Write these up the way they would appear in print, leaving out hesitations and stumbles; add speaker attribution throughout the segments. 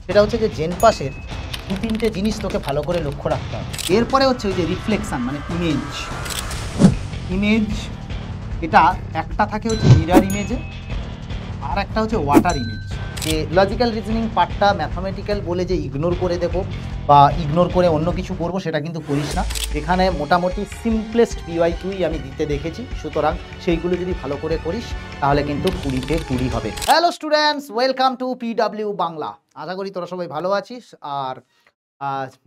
Speaker 1: সেটা হচ্ছে যে জেনপাসের দু তিনটে জিনিস তোকে ভালো করে লক্ষ্য রাখতে হবে। এরপরে হচ্ছে ওই যে রিফ্লেকশন মানে ইমেজ এটা একটা থাকে হচ্ছে মিরার ইমেজে, আর একটা হচ্ছে ওয়াটার ইমেজ। যে লজিক্যাল রিজনিং পার্টটা ম্যাথমেটিক্যাল বলে যে ইগনোর করে দেবো বা ইগনোর করে অন্য কিছু করব সেটা কিন্তু করিস না। এখানে মোটামুটি সিম্পলেস্ট পিওয়াইকিউই আমি দিতে দেখেছি, সুতরাং সেইগুলো যদি ভালো করে করিস তাহলে কিন্তু 20-তে 20 হবে। Hello students, welcome to PW Bangla. আশা করি তোরা সবাই ভালো আছিস। আর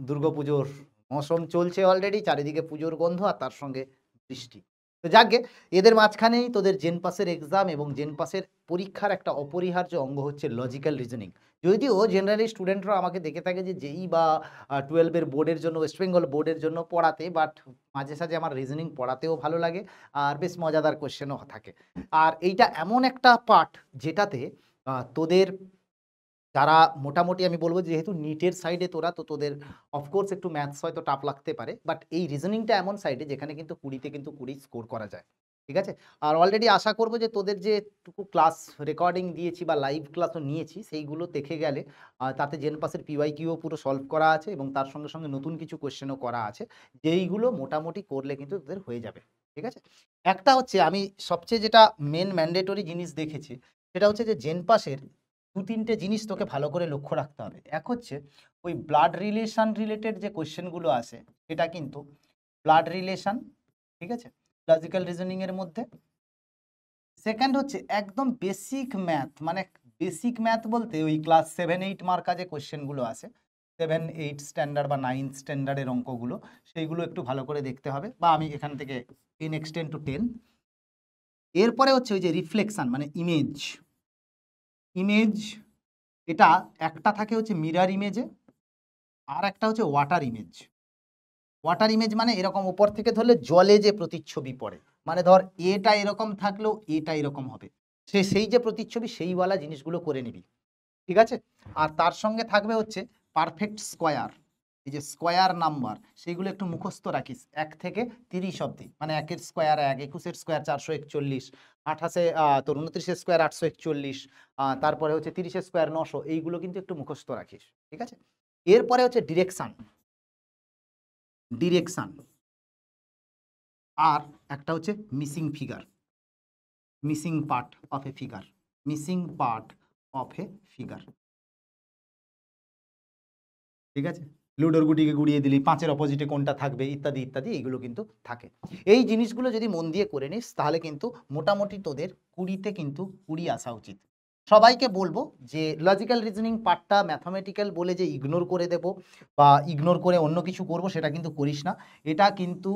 Speaker 1: দুর্গাপুজোর মৌসুম চলছে অলরেডি, চারিদিকে পুজোর গন্ধ আর তার সঙ্গে বৃষ্টি। তো যাকগে, এদের মাঝখানেই তোদের জেনপাসের এক্সাম এবং জেনপাসের পরীক্ষার একটা অপরিহার্য অঙ্গ হচ্ছে লজিক্যাল রিজনিং। যদিও জেনারেলি স্টুডেন্টরা আমাকে দেখে থাকে যে জেই বা 12-এর বোর্ডের জন্য, ওয়েস্ট বেঙ্গল বোর্ডের জন্য পড়াতে, বাট মাঝে সাঝে আমার রিজনিং পড়াতেও ভালো লাগে আর বেশ মজাদার কোয়েশ্চেনও থাকে। আর এইটা এমন একটা পার্ট যেটাতে তোদের যারা মোটামুটি আমি বলবো যেহেতু নিটের সাইডে তোরা, তো তোদের অফকোর্স একটু ম্যাথস হয়তো টাফ লাগতে পারে, বাট এই রিজনিংটা এমন সাইডে যেখানে কিন্তু 20-তে কিন্তু 20 স্কোর করা যায়। ঠিক আছে? আর অলরেডি আশা করবো যে তোদের যেটুকু ক্লাস রেকর্ডিং দিয়েছি বা লাইভ ক্লাসও নিয়েছি সেইগুলো দেখে গেলে তাতে জেনপাসের পিওয়াইকিউও পুরো সলভ করা আছে এবং তার সঙ্গে সঙ্গে নতুন কিছু কোয়েশ্চেনও করা আছে, যেইগুলো মোটামুটি করলে কিন্তু তোদের হয়ে যাবে। ঠিক আছে? একটা হচ্ছে আমি সবচেয়ে যেটা মেন ম্যান্ডেটরি জিনিস দেখেছি সেটা হচ্ছে যে জেনপাসের দু তিনটে জিনিস তোকে ভালো করে লক্ষ্য রাখতে হবে। এক হচ্ছে ওই ব্লাড রিলেশন রিলেটেড যে কোয়েশ্চেনগুলো আসে সেটা কিন্তু ব্লাড রিলেশন, ঠিক আছে, লজিক্যাল রিজনিং এর মধ্যে। সেকেন্ড হচ্ছে একদম বেসিক ম্যাথ, মানে বেসিক ম্যাথ বলতে ওই ক্লাস 7-8 মার্কা যে কোয়েশ্চেনগুলো আসে, 7-8 স্ট্যান্ডার্ড বা 9 স্ট্যান্ডার্ডের অঙ্কগুলো, সেইগুলো একটু ভালো করে দেখতে হবে, বা আমি এখান থেকে 10 extend to 10। এরপরে হচ্ছে ওই যে রিফ্লেকশন মানে ইমেজ এটা একটা থাকে হচ্ছে মিরার ইমেজে, আর একটা হচ্ছে ওয়াটার ইমেজ মানে এরকম উপর থেকে ধরলে জলে যে প্রতিচ্ছবি পড়ে, মানে ধর এটা এরকম থাকলেও এটা এরকম হবে, সেই যে প্রতিচ্ছবি সেইওয়ালা জিনিসগুলো করে নিবি। ঠিক আছে? আর তার সঙ্গে থাকবে হচ্ছে পারফেক্ট স্কোয়ার, এই যে স্কোয়ার নাম্বার সেইগুলো একটু মুখস্থ রাখিস 1 থেকে 30 অব্দি, মানে 1-এর স্কোয়ার 1, 21-এর স্কোয়ার 441, 28-এ তোর 29-এর স্কোয়ার 841, তারপরে হচ্ছে 30-এর স্কোয়ার 900, এইগুলো কিন্তু একটু মুখস্থ রাখিস। ঠিক আছে? এরপরে হচ্ছে ডিরেকশন আর একটা হচ্ছে missing part of A figure. ঠিক আছে? লুডোর গুটিকে গুড়িয়ে দিলি, 5-এর অপোজিটে কোনটা থাকবে, ইত্যাদি ইত্যাদি, এইগুলো কিন্তু থাকে। এই জিনিসগুলো যদি মন দিয়ে করে নিস তাহলে কিন্তু মোটামুটি তোদের 20-তে কিন্তু 20 আসা উচিত। সবাইকে বলবো যে লজিক্যাল রিজনিং পার্টটা ম্যাথমেটিক্যাল বলে যে ইগনোর করে দেব বা ইগনোর করে অন্য কিছু করব সেটা কিন্তু করিস না। এটা কিন্তু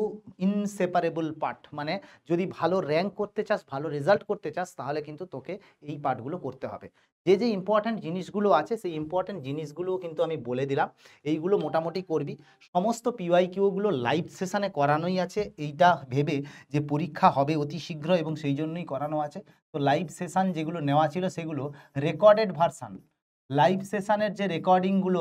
Speaker 1: ইনসেপারেবল পার্ট, মানে যদি ভালো র্যাঙ্ক করতে চাস, ভালো রেজাল্ট করতে চাস, তাহলে কিন্তু তোকে এই পার্টগুলো করতে হবে। যে ইম্পর্ট্যান্ট জিনিসগুলো আছে সেই ইম্পর্ট্যান্ট জিনিসগুলোও কিন্তু আমি বলে দিলাম, এইগুলো মোটামুটি করবি। সমস্ত পিওয়াইকিউগুলো লাইভ সেশানে করানোই আছে, এইটা ভেবে যে পরীক্ষা হবে অতি শীঘ্র এবং সেই জন্যই করানো আছে। তো লাইভ সেশান যেগুলো নেওয়া ছিল সেগুলো রেকর্ডেড ভার্সান, লাইভ সেশানের যে রেকর্ডিংগুলো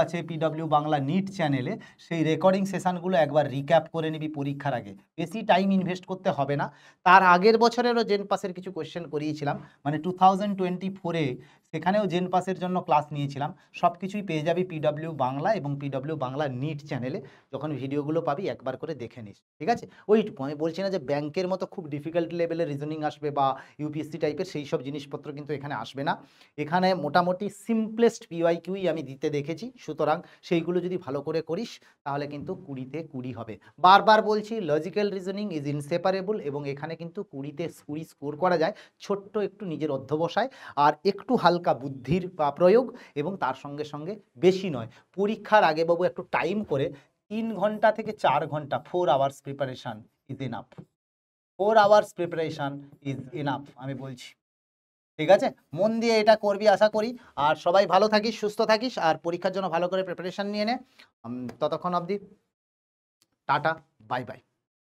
Speaker 1: আছে পিডব্লিউ বাংলা নিট চ্যানেলে, সেই রেকর্ডিং সেশানগুলো একবার রিক্যাপ করে নিবি পরীক্ষার আগে, বেশি টাইম ইনভেস্ট করতে হবে না। তার আগের বছরেরও জেনপাসের কিছু কোয়েশ্চেন করিয়েছিলাম, মানে 2024-এ, সেখানেও জেনপাসের জন্য ক্লাস নিয়েছিলাম। সব কিছুই পেয়ে যাবি পিডব্লিউ বাংলা এবং পিডব্লিউ বাংলা নিট চ্যানেলে, যখন ভিডিওগুলো পাবি একবার করে দেখে নিস। ঠিক আছে? ওইটুকু আমি বলছি না যে ব্যাংকের মতো খুব ডিফিকাল্ট লেভেলের রিজনিং আসবে বা ইউপিএসসি টাইপের, সেই সব জিনিসপত্র কিন্তু এখানে আসবে না। এখানে মোটামুটি সিম্পলেস্ট পিওয়াইকিউই আমি দিতে দেখেছি, সুতরাং সেইগুলো যদি ভালো করে করিস তাহলে কিন্তু 20-তে 20 হবে। বারবার বলছি, লজিক্যাল রিজনিং ইজ ইনসেপারেবল এবং এখানে কিন্তু 20-তে 20 স্কোর করা যায়, ছোট্ট একটু নিজের অধ্যবসায় আর একটু হালকা বুদ্ধির প্রয়োগ, এবং তার সঙ্গে সঙ্গে বেশি নয়, পরীক্ষার আগে বাবু একটু টাইম করে 3 ঘন্টা থেকে 4 ঘন্টা 4 hours preparation is enough. 4 hours preparation is enough আমি বলছি। ঠিক আছে? মন দিয়ে এটা করবি আশা করি। আর সবাই ভালো থাকিস, সুস্থ থাকিস, আর পরীক্ষার জন্য ভালো করে প্রিপারেশন নিয়ে নে। ততক্ষণ অবধি টাটা, বাই বাই।